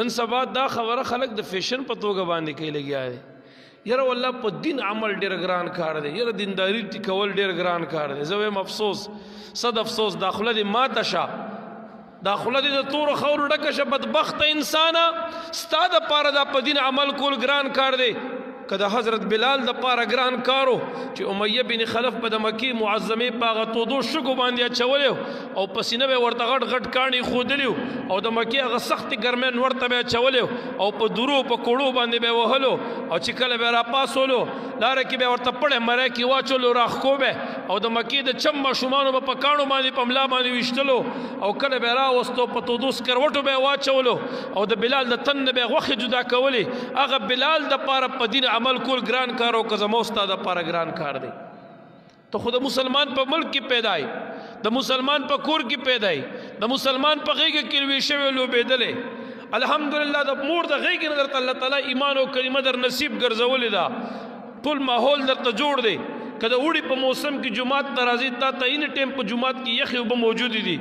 نن سبا دا خبره خلک د فیشن په توګه باندې کوي لګیا دی یاره والله په دین عمل ډېر ګران کار دی یاره دینداري کول ډېر ګران کار دی زه وایم افسوس صد افسوس دا خوله دې ماته شه دا خوله دې د تورو خاورو ډکه شه بدبخته انسانه ستا دپاره دا په دین عمل کول ګران کار دی که د حضرت بلال دپاره ګران کارو چې امیه بن خلف په د مکې معظمې په هغه تودو شګو باندې اچولی او په سینه به یې ورته غټ غټ کاڼي ښودلي او د مکې هغه سختې ګرمۍ ورته به یې اچولی او په درو په کوړو باندې به یې وهلو او چې کله به یې راپاسولو لاره کې به یې ورته پړی مری کې واچولو راښکو به او د مکې د چم ماشومانو به په کاڼو باندې په ملا باندې ویشتلو او کله به یې راوستو په تودو سکروټو به یې واچولو او د بلال د تن نه به یې غوښې جدا کولې هغه بلال دپاره په دین عمل کول ګران کار او که زما ستا دپاره ګران کار دی ته خو د مسلمان په ملک کې پیدا یې د مسلمان په کور کې پیدا یې د مسلمان په غېږه کې لوی شوی لوبېدلی الحمدلله د مور د غېږې نه درته الله تعالی ایمان او کلمه در نصیب ګرځولې ده ټول ماحول درته جوړ دی که د اوړي په موسم کې جومات ته راځي تا ته این ټیم په جومات کې یخې اوبه موجودې دي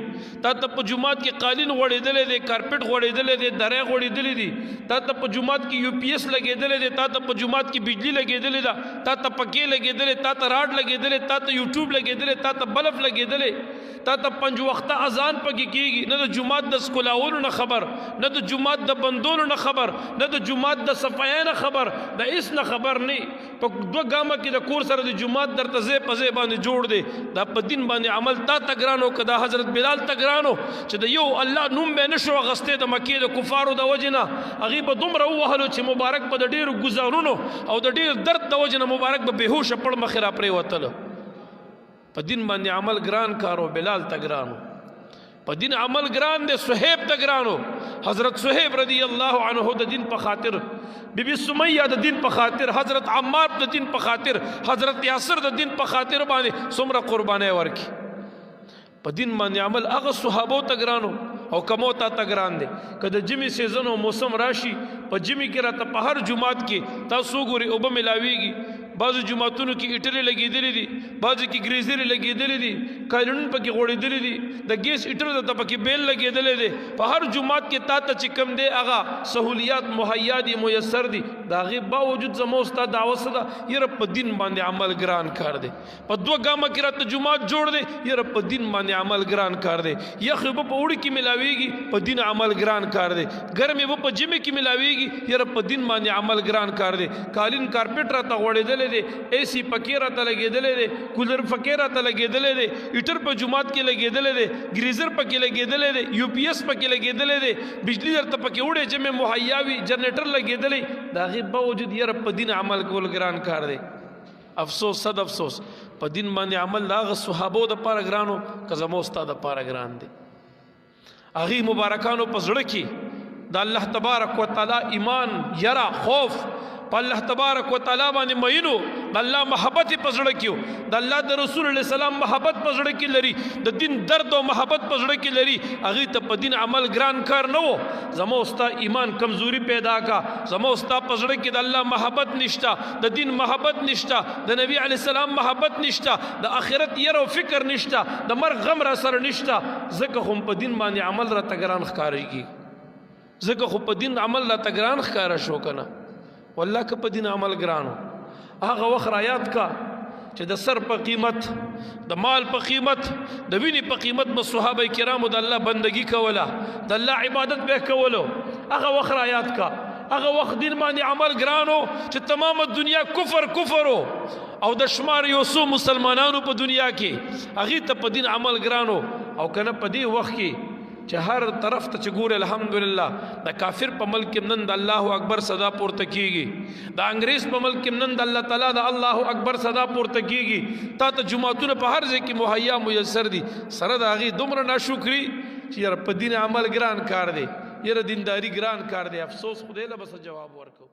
تا ته په جومات کې قالین غوړېدلی دی کارپېټ غوړېدلی دی درې غوړېدلی دي تا ته په جومات کې یو پی ایس لګېدلی دی تا ته په جومات کې بجلی لګېدلې ده تا ته پکې لګېدلی تا ته راډ لګېدلی تا ته یوټیوب لګېدلی تا ته بلف لګېدلی تا ته 5 وخته اذان پکې کېږي نه د جومات د سکولاولو نه خبر نه د جومات د بندولو نه خبر نه د جومات د صفایۍ نه خبر د هېڅ نه خبر نه په 2 ګامه کې د کور سره د جومات درته ځای په ځای باندې جوړ دی دا په دین باندې عمل تا ته ګران و که دا حضرت بلال ته ګران و چې د یو الله نوم به نه شو اخیستی د مکې د کفارو د وجې نه هغې به دومره ووهلو چې مبارک به د ډېرو ګزارونو او د ډېر درد د وجې نه مبارک به بېهوشه پړ مخې را پرېوتله په دین باندې عمل ګران کارو بلال ته ګرانو په دین عمل ګران دی صہیب ته ګرانو حضرت صہیب رضی الله عنه د دین په خاطر بی بی سمیہ د دین په خاطر حضرت عمار د دین په خاطر حضرت یاسر د دین په خاطر باندې څومره قربانۍ ورکړي په دین باندې عمل هغه صحابو ته ګرانو او کمو ته ګران دی که د جمعې سیزن او موسم راشي په جمعې کې راته په هر جومات کې تاسو ګورئ اوبه ملاویږي بعضو جوماتونو کې ایټرې لګېدلې دي بعضو کې ګریزرې لګېدلې دي کایلونونه پکې غوړېدلې دي د ګیس ایټر درته پکې بیل لګېدلی دی په هر جومات کې تا ته چې کوم دی هغه سهولیات مهیا دي میسر دي د هغې باوجود زما ستا دعوه څه ده یاره په دین باندې عمل ګران کار دی په 2 ګامه کې راته جومات جوړ دی یاره په دین باندې عمل ګران کار دی یخې اوبه په اوړي کې ملاویږي په دین عمل ګران کار دی ګرمې اوبه په جمعې کې ملاویږي یاره په دین باندې عمل ګران کار دی قالین کارپېټ راته غوړېدلی دی اے سی پکې راته لګېدلی دی کولر پکې راته لګېدلی دی هیټر په جومات کې لګېدلی دی ګریزر پکې لګېدلی دی یو پی ایس پکې لګېدلی دی بجلی درته پکې وړې جمع مهیا وي جنریټر لګېدلی د هغې باوجود یاره په دین عمل کول ګران کار دی افسوس صد افسوس په دین باندې عمل د هغه صحابو دپاره ګران و که زما ستا دپاره ګران دی هغې مبارکانو په زړه کې د الله تبارک وتعالی ایمان یره خوف په الله تبارک وتعالی باندې مینو د الله محبت په زړه کې د الله د رسول الله سلام محبت په زړه کې لري د دین درد او محبت په زړه کې لري هغې ته په دین عمل ګران کار نه و زما ستا ایمان کمزوري پیدا کا زما ستا په زړه کې د الله محبت نشته د دین محبت نشته د نبی علیه السلام محبت نشته د آخرت یره او فکر نشته د مرګ غم را سره نشته ځکه خو په دین باندې عمل راته ګران ښکارېږي ځکه خو په دین عمل راته ګران ښکاره شو که نه والله که په دین عمل ګرانو هغه وخت را یاد کا چې د سر په قیمت د مال په قیمت د وینې په قیمت به صحابه کرامو د الله بندگی کوله د الله عبادت به کولو هغه وخت را یاد کا هغه وخت دین باندې عمل ګرانو چې تمام دنیا کفر او د شمار یو څو مسلمانانو په دنیا کې هغې ته په دین عمل ګرانو او که نه په دې وخت کې چې هر طرف ته چې ګوره الحمدلله د کافر په ملک کې نن د الله اکبر صدا پورته کېږي د انګریز په ملک کې نن د الله تعالی د الله اکبر صدا پورته کېږي تا ته جوماتونه په هر ځای کې مهیا میسر دي سره د هغې دومره ناشکري چې یاره په دین عمل ګران کار دی یاره دینداري ګران کار دی افسوس خدای له بس جواب ورکو